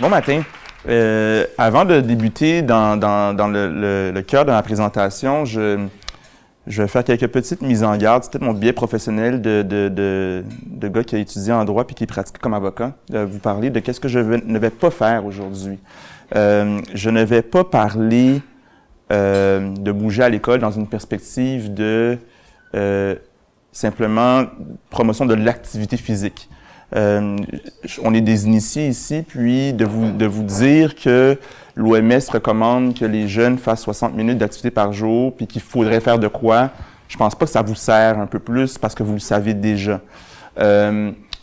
Bon matin. Avant de débuter dans le cœur de ma présentation, je vais faire quelques petites mises en garde. C'est peut-être mon biais professionnel de gars qui a étudié en droit puis qui pratique comme avocat, de vous parler de qu'est-ce que je ne vais pas faire aujourd'hui. Je ne vais pas parler de bouger à l'école dans une perspective de simplement promotion de l'activité physique. On est des initiés ici, puis de vous dire que l'OMS recommande que les jeunes fassent 60 minutes d'activité par jour, puis qu'il faudrait faire de quoi, je pense pas que ça vous sert un peu plus parce que vous le savez déjà.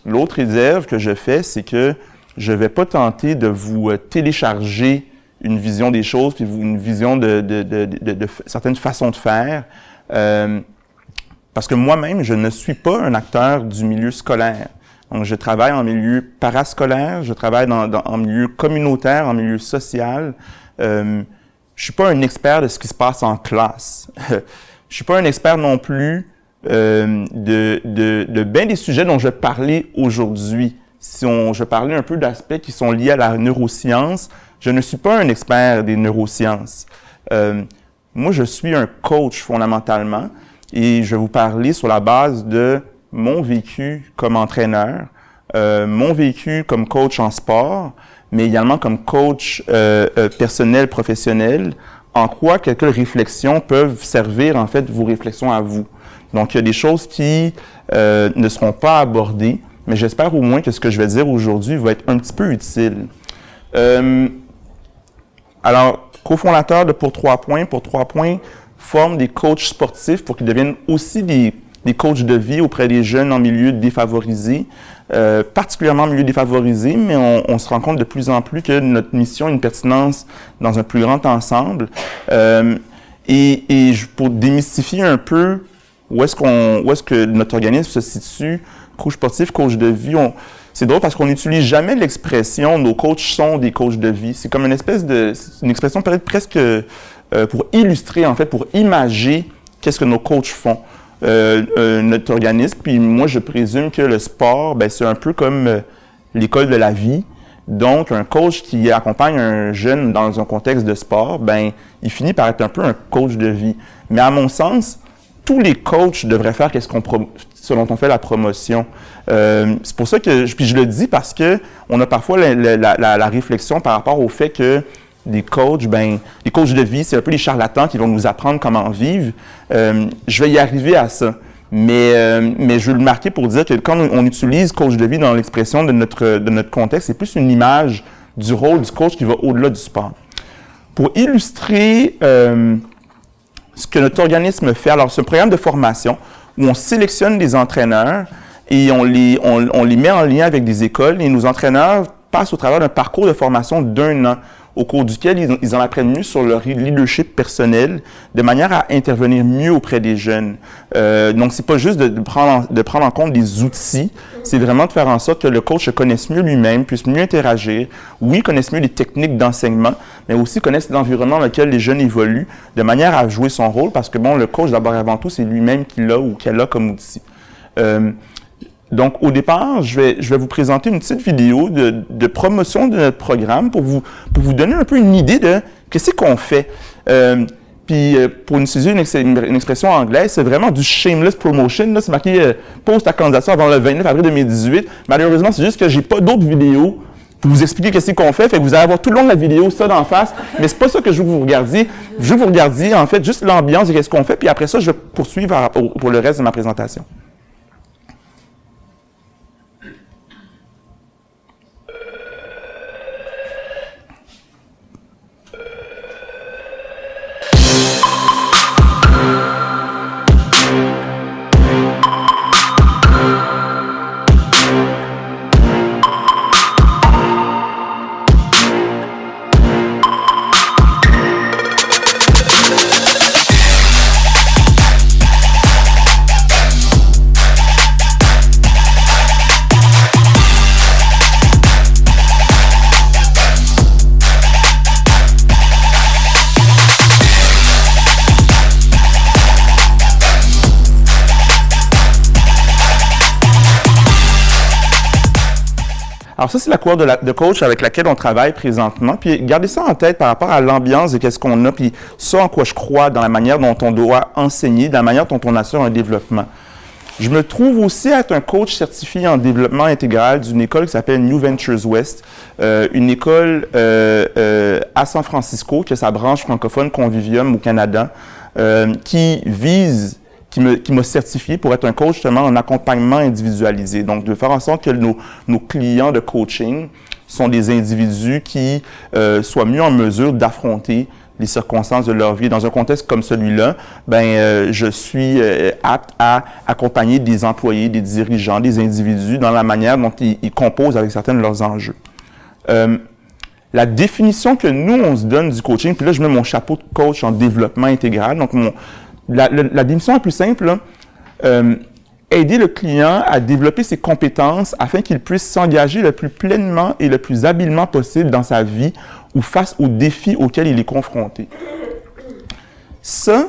L'autre réserve que je fais, c'est que je vais pas tenter de vous télécharger une vision des choses, puis une vision de certaines façons de faire, parce que moi-même, je ne suis pas un acteur du milieu scolaire. Donc, je travaille en milieu parascolaire, je travaille en milieu communautaire, en milieu social. Je suis pas un expert de ce qui se passe en classe. Je suis pas un expert non plus de bien des sujets dont je vais parler aujourd'hui. Je parlais un peu d'aspects qui sont liés à la neuroscience, je ne suis pas un expert des neurosciences. Moi, je suis un coach fondamentalement et je vais vous parler sur la base de mon vécu comme entraîneur, mon vécu comme coach en sport, mais également comme coach personnel, professionnel, en quoi quelques réflexions peuvent servir en fait vos réflexions à vous. Donc, il y a des choses qui ne seront pas abordées, mais j'espère au moins que ce que je vais dire aujourd'hui va être un petit peu utile. Alors, cofondateur de Pour 3 points, Pour 3 points forme des coachs sportifs pour qu'ils deviennent aussi des coachs de vie auprès des jeunes en milieu défavorisé, particulièrement en milieu défavorisé, mais on se rend compte de plus en plus que notre mission a une pertinence dans un plus grand ensemble. Pour démystifier un peu où est-ce que notre organisme se situe, coach sportif, coach de vie, c'est drôle parce qu'on n'utilise jamais l'expression « nos coachs sont des coachs de vie ». C'est comme une expression peut-être presque pour illustrer, en fait, pour imager qu'est-ce que nos coachs font. Notre organisme, puis moi je présume que le sport, ben c'est un peu comme l'école de la vie. Donc un coach qui accompagne un jeune dans un contexte de sport, ben il finit par être un peu un coach de vie. Mais à mon sens, tous les coachs devraient faire ce dont on fait la promotion. C'est pour ça que je le dis parce que on a parfois la réflexion par rapport au fait que les coachs de vie, c'est un peu les charlatans qui vont nous apprendre comment vivre. Je vais y arriver à ça. Mais je veux le marquer pour dire que quand on utilise coach de vie dans l'expression de notre contexte, c'est plus une image du rôle du coach qui va au-delà du sport. Pour illustrer ce que notre organisme fait, alors c'est un programme de formation où on sélectionne des entraîneurs et on les met en lien avec des écoles et nos entraîneurs passent au travers d'un parcours de formation d'1 an au cours duquel ils en apprennent mieux sur leur leadership personnel, de manière à intervenir mieux auprès des jeunes. Donc, c'est pas juste de prendre en compte des outils, c'est vraiment de faire en sorte que le coach se connaisse mieux lui-même, puisse mieux interagir, oui, connaisse mieux les techniques d'enseignement, mais aussi connaisse l'environnement dans lequel les jeunes évoluent, de manière à jouer son rôle, parce que bon, le coach, d'abord et avant tout, c'est lui-même qui l'a ou qu'elle a comme outil. Donc, au départ, je vais vous présenter une petite vidéo de promotion de notre programme pour vous donner un peu une idée de qu'est-ce qu'on fait. Pour utiliser une expression anglaise, c'est vraiment du shameless promotion. Là, c'est marqué pose ta candidature avant le 29 avril 2018. Malheureusement, c'est juste que j'ai pas d'autres vidéos pour vous expliquer qu'est-ce qu'on fait. Fait que vous allez avoir tout le long de la vidéo ça d'en face. Mais c'est pas ça que je veux que vous regardiez. Je veux que vous regardiez en fait juste l'ambiance de qu'est-ce qu'on fait. Puis après ça, je vais poursuivre pour le reste de ma présentation. Alors ça, c'est la cohorte de coach avec laquelle on travaille présentement. Puis gardez ça en tête par rapport à l'ambiance de qu'est-ce qu'on a, puis ça en quoi je crois dans la manière dont on doit enseigner, dans la manière dont on assure un développement. Je me trouve aussi être un coach certifié en développement intégral d'une école qui s'appelle New Ventures West, une école à San Francisco, qui a sa branche francophone Convivium au Canada, qui m'a certifié pour être un coach justement en accompagnement individualisé. Donc, de faire en sorte que nos clients de coaching sont des individus qui soient mieux en mesure d'affronter les circonstances de leur vie. Dans un contexte comme celui-là, je suis apte à accompagner des employés, des dirigeants, des individus dans la manière dont ils composent avec certains de leurs enjeux. La définition que nous, on se donne du coaching, puis là, je mets mon chapeau de coach en développement intégral. Donc, la définition la plus simple, là, aider le client à développer ses compétences afin qu'il puisse s'engager le plus pleinement et le plus habilement possible dans sa vie ou face aux défis auxquels il est confronté. Ça,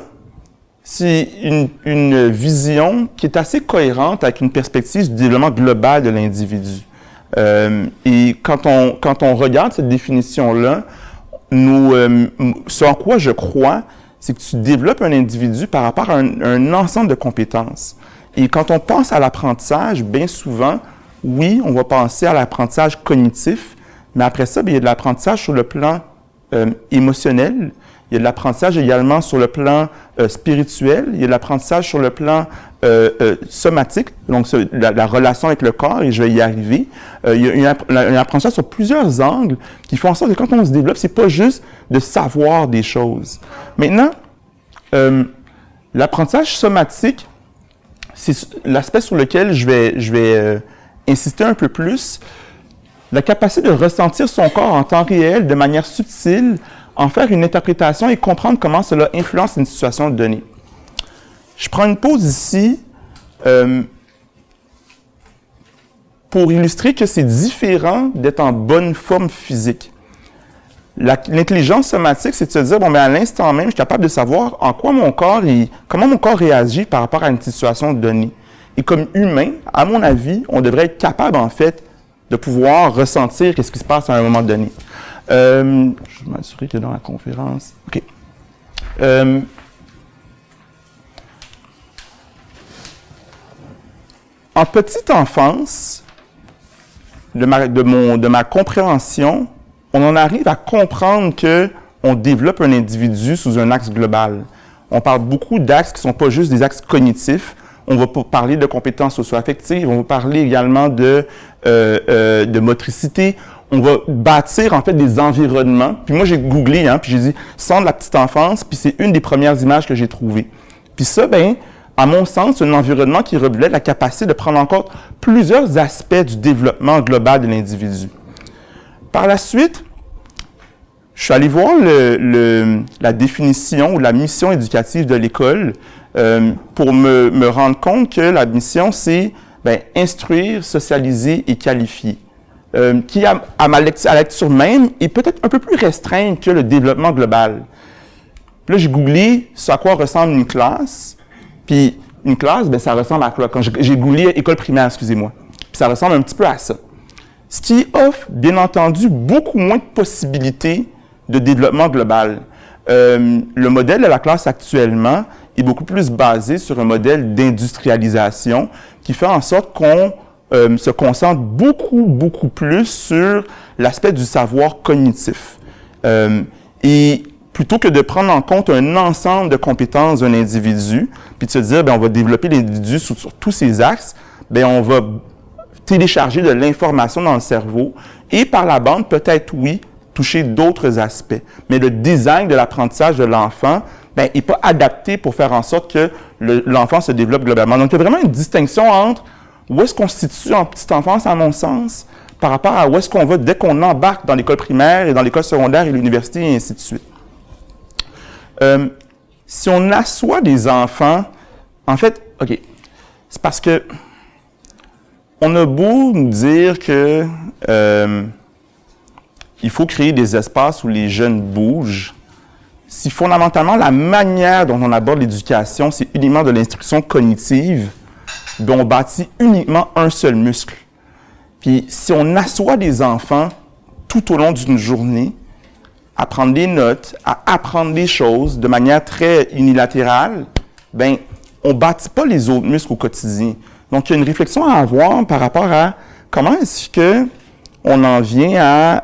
c'est une vision qui est assez cohérente avec une perspective du développement global de l'individu. Et quand on regarde cette définition-là, ce en quoi je crois, c'est que tu développes un individu par rapport à un ensemble de compétences. Et quand on pense à l'apprentissage, bien souvent, oui, on va penser à l'apprentissage cognitif, mais après ça, il y a de l'apprentissage sur le plan émotionnel, il y a de l'apprentissage également sur le plan spirituel, il y a de l'apprentissage sur le plan somatique, donc la relation avec le corps, et je vais y arriver. Il y a un apprentissage sur plusieurs angles qui font en sorte que quand on se développe, c'est pas juste de savoir des choses. Maintenant, l'apprentissage somatique, c'est l'aspect sur lequel je vais insister un peu plus. La capacité de ressentir son corps en temps réel, de manière subtile, en faire une interprétation et comprendre comment cela influence une situation donnée. Je prends une pause ici pour illustrer que c'est différent d'être en bonne forme physique. L'intelligence somatique, c'est de se dire, bon, mais à l'instant même, je suis capable de savoir comment mon corps réagit par rapport à une situation donnée. Et comme humain, à mon avis, on devrait être capable, en fait, de pouvoir ressentir ce qui se passe à un moment donné. Je vais m'assurer que dans la conférence... OK. En petite enfance, de ma compréhension, on en arrive à comprendre qu'on développe un individu sous un axe global. On parle beaucoup d'axes qui ne sont pas juste des axes cognitifs. On va parler de compétences socio-affectives, on va parler également de motricité. On va bâtir en fait des environnements. Puis moi, j'ai googlé, puis j'ai dit « centre de la petite enfance », puis c'est une des premières images que j'ai trouvées. Puis ça, à mon sens, c'est un environnement qui reflète la capacité de prendre en compte plusieurs aspects du développement global de l'individu. Par la suite, je suis allé voir la définition ou la mission éducative de l'école pour me rendre compte que la mission, c'est instruire, socialiser et qualifier. Qui, à la lecture même, est peut-être un peu plus restreinte que le développement global. Puis là, j'ai googlé ce à quoi ressemble une classe. Puis une classe, ça ressemble à quoi? Quand j'ai googlé école primaire, excusez-moi. Puis ça ressemble un petit peu à ça. Ce qui offre, bien entendu, beaucoup moins de possibilités de développement global. Le modèle de la classe actuellement est beaucoup plus basé sur un modèle d'industrialisation qui fait en sorte qu'on se concentre beaucoup plus sur l'aspect du savoir cognitif. Et plutôt que de prendre en compte un ensemble de compétences d'un individu, puis de se dire, on va développer l'individu sur tous ces axes, on va télécharger de l'information dans le cerveau et par la bande, peut-être oui, toucher d'autres aspects. Mais le design de l'apprentissage de l'enfant n'est pas adapté pour faire en sorte que l'enfant se développe globalement. Donc, il y a vraiment une distinction entre où est-ce qu'on se situe en petite enfance, à mon sens, par rapport à où est-ce qu'on va dès qu'on embarque dans l'école primaire et dans l'école secondaire et l'université et ainsi de suite. Si on assoit des enfants, en fait, OK, c'est parce que on a beau nous dire que il faut créer des espaces où les jeunes bougent, si fondamentalement la manière dont on aborde l'éducation, c'est uniquement de l'instruction cognitive, on bâtit uniquement un seul muscle. Puis si on assoit des enfants tout au long d'une journée à prendre des notes, à apprendre des choses de manière très unilatérale, ben on ne bâtit pas les autres muscles au quotidien. Donc, il y a une réflexion à avoir par rapport à comment est-ce qu'on en vient à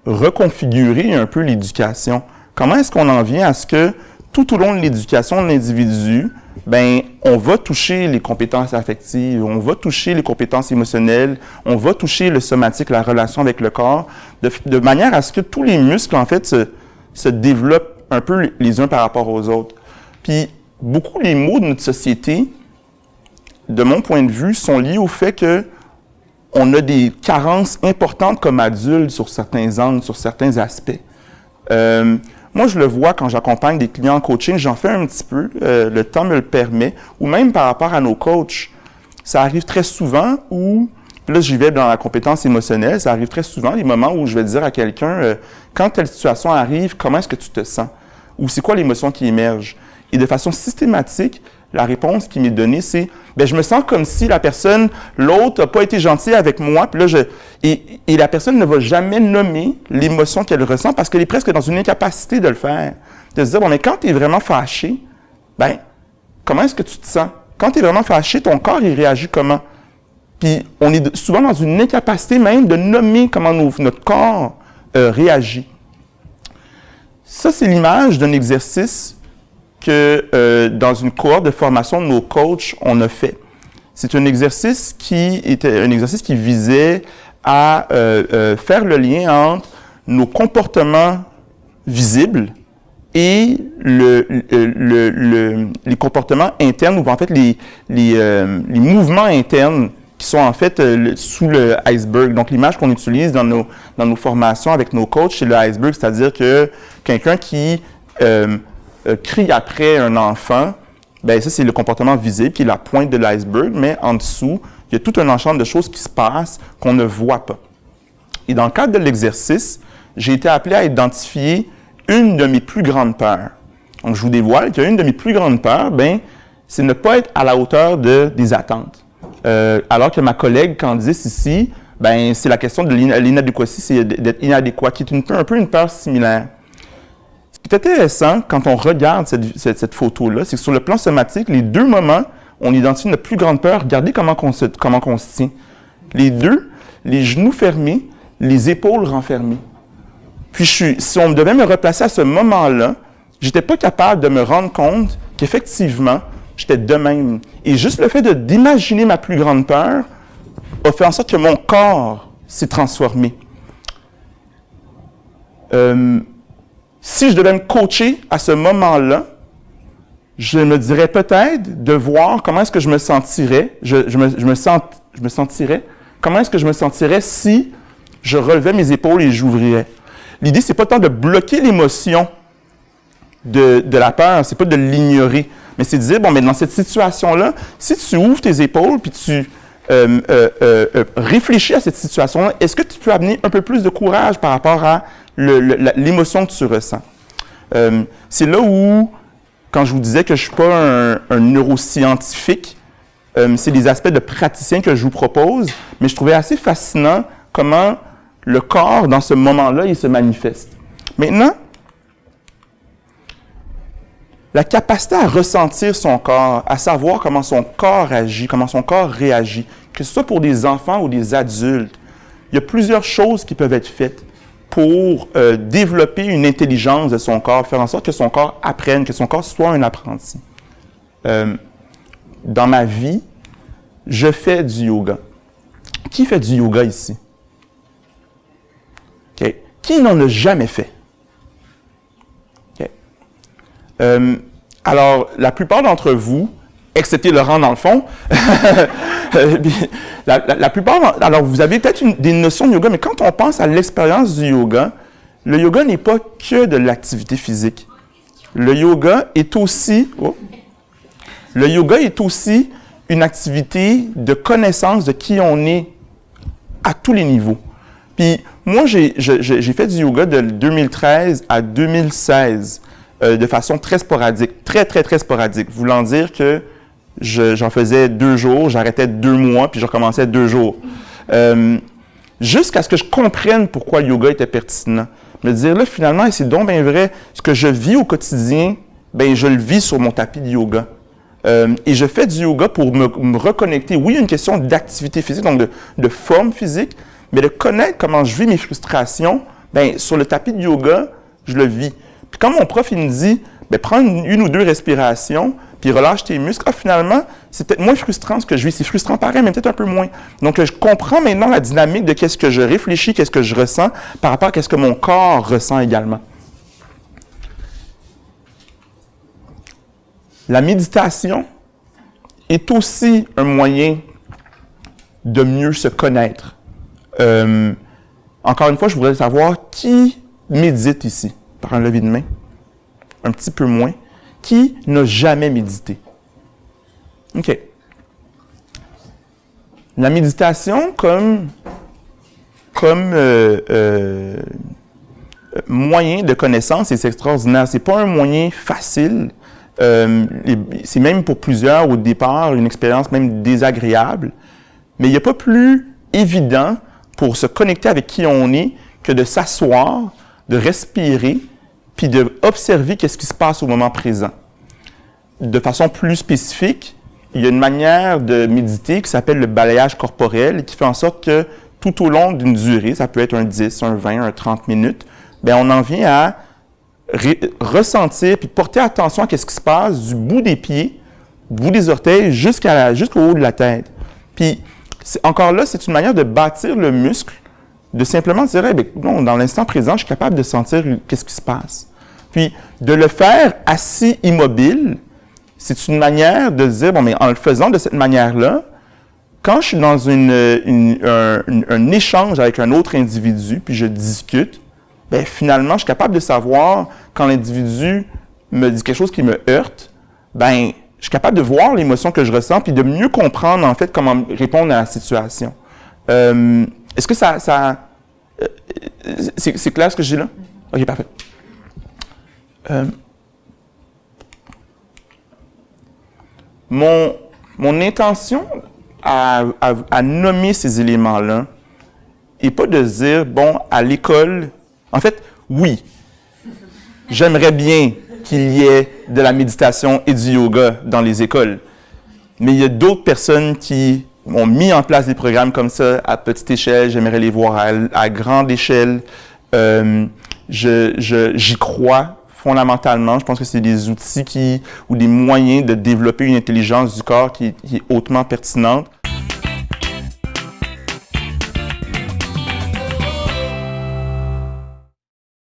reconfigurer un peu l'éducation. Comment est-ce qu'on en vient à ce que tout au long de l'éducation de l'individu, ben, on va toucher les compétences affectives, on va toucher les compétences émotionnelles, on va toucher le somatique, la relation avec le corps, de manière à ce que tous les muscles, en fait, se développent un peu les uns par rapport aux autres. Puis, beaucoup les maux de notre société, de mon point de vue, sont liés au fait qu'on a des carences importantes comme adultes sur certains angles, sur certains aspects. Moi, je le vois quand j'accompagne des clients en coaching, j'en fais un petit peu, le temps me le permet, ou même par rapport à nos coachs. Ça arrive très souvent où, là j'y vais dans la compétence émotionnelle, ça arrive très souvent les moments où je vais dire à quelqu'un, quand telle situation arrive, comment est-ce que tu te sens? Ou c'est quoi l'émotion qui émerge? Et de façon systématique, la réponse qui m'est donnée, c'est « je me sens comme si la personne, l'autre, n'a pas été gentille avec moi. » Puis là, et la personne ne va jamais nommer l'émotion qu'elle ressent parce qu'elle est presque dans une incapacité de le faire. De se dire « Bon, mais quand tu es vraiment fâché, comment est-ce que tu te sens? Quand tu es vraiment fâché, ton corps, il réagit comment? » Puis on est souvent dans une incapacité même de nommer comment notre corps réagit. Ça, c'est l'image d'un exercice que dans une cohorte de formation de nos coachs, on a fait. C'est un exercice qui visait à faire le lien entre nos comportements visibles et les comportements internes, ou en fait les mouvements internes qui sont en fait sous le iceberg. Donc l'image qu'on utilise dans nos formations avec nos coachs, c'est le iceberg, c'est-à-dire que quelqu'un qui crie après un enfant, ça c'est le comportement visible qui est la pointe de l'iceberg, mais en dessous, il y a tout un ensemble de choses qui se passent qu'on ne voit pas. Et dans le cadre de l'exercice, j'ai été appelé à identifier une de mes plus grandes peurs. Donc je vous dévoile qu'il y a une de mes plus grandes peurs, c'est ne pas être à la hauteur des attentes. Alors que ma collègue Candice ici, c'est la question de l'inadéquatie, c'est d'être inadéquat, qui est un peu une peur similaire. Ce qui est intéressant quand on regarde cette photo-là, c'est que sur le plan somatique, les deux moments, on identifie notre plus grande peur. Regardez comment on se tient. Les deux, les genoux fermés, les épaules renfermées. Puis si on devait me replacer à ce moment-là, je n'étais pas capable de me rendre compte qu'effectivement, j'étais de même. Et juste le fait d'imaginer ma plus grande peur a fait en sorte que mon corps s'est transformé. Si je devais me coacher à ce moment-là, je me dirais peut-être de voir comment est-ce que je me sentirais, comment est-ce que je me sentirais si je relevais mes épaules et j'ouvrirais. L'idée, c'est pas tant de bloquer l'émotion de la peur, c'est pas de l'ignorer, mais c'est de dire, mais dans cette situation-là, si tu ouvres tes épaules puis tu réfléchis à cette situation-là, est-ce que tu peux amener un peu plus de courage par rapport à l'émotion que tu ressens? C'est là où, quand je vous disais que je ne suis pas un neuroscientifique, c'est les aspects de praticien que je vous propose, mais je trouvais assez fascinant comment le corps, dans ce moment-là, il se manifeste. Maintenant, la capacité à ressentir son corps, à savoir comment son corps agit, comment son corps réagit, que ce soit pour des enfants ou des adultes, il y a plusieurs choses qui peuvent être faites pour développer une intelligence de son corps, faire en sorte que son corps apprenne, que son corps soit un apprenti. Dans ma vie, je fais du yoga. Qui fait du yoga ici? Okay. Qui n'en a jamais fait? Okay. Alors, la plupart d'entre vous, excepté Laurent dans le fond, la plupart, alors vous avez peut-être des notions de yoga, mais quand on pense à l'expérience du yoga, le yoga n'est pas que de l'activité physique. Le yoga est aussi une activité de connaissance de qui on est à tous les niveaux. Puis moi, j'ai fait du yoga de 2013 à 2016 de façon très sporadique, très sporadique, voulant dire que j'en faisais 2 jours, j'arrêtais 2 mois, puis je recommençais 2 jours. Jusqu'à ce que je comprenne pourquoi le yoga était pertinent. Me dire, là, finalement, et c'est donc bien vrai, ce que je vis au quotidien, ben je le vis sur mon tapis de yoga. Et je fais du yoga pour me reconnecter. Oui, une question d'activité physique, donc de forme physique, mais de connaître comment je vis mes frustrations, ben sur le tapis de yoga, je le vis. Puis quand mon prof, il me dit, ben prends une ou 2 respirations, puis relâche tes muscles, ah, finalement, c'est peut-être moins frustrant ce que je vis. C'est frustrant pareil, mais peut-être un peu moins. Donc, je comprends maintenant la dynamique de qu'est-ce que je réfléchis, qu'est-ce que je ressens, par rapport à qu'est-ce que mon corps ressent également. La méditation est aussi un moyen de mieux se connaître. Encore une fois, je voudrais savoir qui médite ici, par un lever de main, un petit peu moins. Qui n'a jamais médité? OK. La méditation comme moyen de connaissance, c'est extraordinaire. C'est pas un moyen facile. C'est même pour plusieurs, au départ, une expérience même désagréable. Mais il n'y a pas plus évident pour se connecter avec qui on est que de s'asseoir, de respirer, puis d'observer qu'est-ce qui se passe au moment présent. De façon plus spécifique, il y a une manière de méditer qui s'appelle le balayage corporel, qui fait en sorte que tout au long d'une durée, ça peut être un 10, un 20, un 30 minutes, bien, on en vient à ressentir puis porter attention à ce qui se passe du bout des pieds, du bout des orteils, jusqu'au haut de la tête. Puis, encore là, c'est une manière de bâtir le muscle, de simplement dire, eh bien, non, dans l'instant présent, je suis capable de sentir qu'est-ce qui se passe. Puis, de le faire assis immobile, c'est une manière de dire, bon, mais en le faisant de cette manière-là, quand je suis dans un échange avec un autre individu, puis je discute, bien, finalement, je suis capable de savoir quand l'individu me dit quelque chose qui me heurte, bien, je suis capable de voir l'émotion que je ressens, puis de mieux comprendre, en fait, comment répondre à la situation. Est-ce que c'est clair ce que je dis là? OK, parfait. Mon intention à nommer ces éléments-là n'est pas de dire, bon, à l'école, en fait, oui, j'aimerais bien qu'il y ait de la méditation et du yoga dans les écoles, mais il y a d'autres personnes qui ont mis en place des programmes comme ça à petite échelle, j'aimerais les voir à grande échelle. J'y crois fondamentalement. Je pense que c'est des outils ou des moyens de développer une intelligence du corps qui est hautement pertinente.